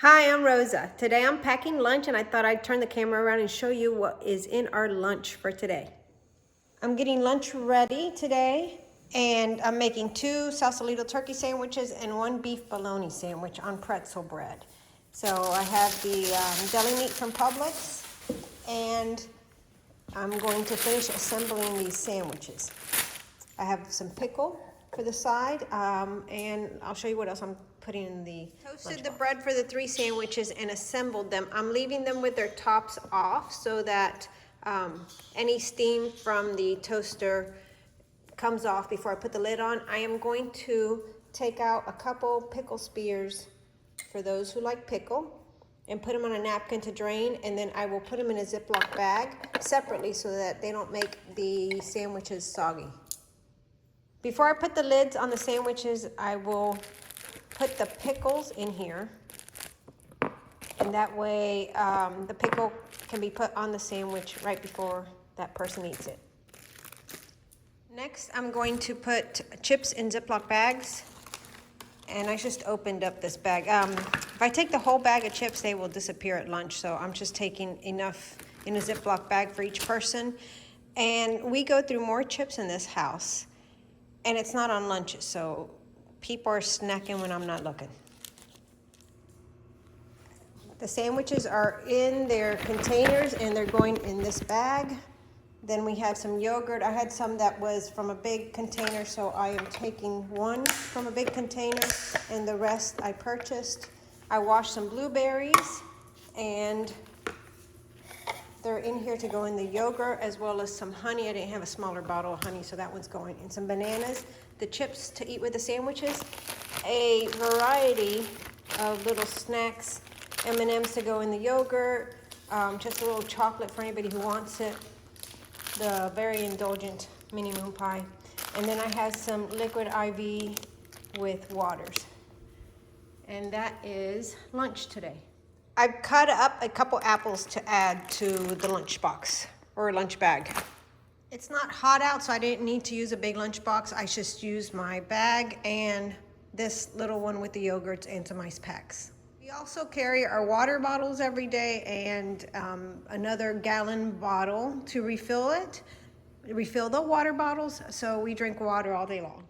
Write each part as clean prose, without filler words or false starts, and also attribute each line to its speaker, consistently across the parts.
Speaker 1: Hi, I'm Rosa. Today I'm packing lunch and I thought I'd turn the camera around and show you what is in our lunch for today. I'm getting lunch ready today and I'm making 2 Sausalito turkey sandwiches and 1 beef bologna sandwich on pretzel bread. So I have the deli meat from Publix and I'm going to finish assembling these sandwiches. I have some pickle for the side, and I'll show you what else I'm putting in the toasted the bread for the 3 sandwiches and assembled them. I'm leaving them with their tops off so that any steam from the toaster comes off before I put the lid on. I am going to take out a couple pickle spears for those who like pickle and put them on a napkin to drain, and then I will put them in a Ziploc bag separately so that they don't make the sandwiches soggy. Before I put the lids on the sandwiches, I will put the pickles in here. And that way the pickle can be put on the sandwich right before that person eats it. Next, I'm going to put chips in Ziploc bags. And I just opened up this bag. If I take the whole bag of chips, they will disappear at lunch. So I'm just taking enough in a Ziploc bag for each person. And we go through more chips in this house. And it's not on lunches, so people are snacking when I'm not looking. The sandwiches are in their containers and they're going in this bag. Then we have some yogurt. I had some that was from a big container, so I am taking 1 from a big container and the rest I purchased. I washed some blueberries and they're in here to go in the yogurt, as well as some honey. I didn't have a smaller bottle of honey, so that one's going in. Some bananas, the chips to eat with the sandwiches, a variety of little snacks, M&Ms to go in the yogurt, just a little chocolate for anybody who wants it, the very indulgent mini moon pie, and then I have some liquid IV with waters. And that is lunch today. I've cut up a couple apples to add to the lunch box or lunch bag. It's not hot out, so I didn't need to use a big lunch box. I just used my bag and this little one with the yogurts and some ice packs. We also carry our water bottles every day and another gallon bottle to refill the water bottles, so we drink water all day long.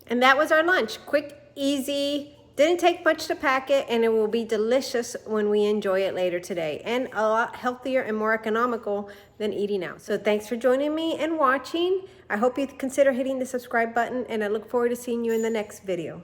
Speaker 1: And that was our lunch. Quick, easy, didn't take much to pack it, and it will be delicious when we enjoy it later today, and a lot healthier and more economical than eating out. So thanks for joining me and watching. I hope you consider hitting the subscribe button, and I look forward to seeing you in the next video.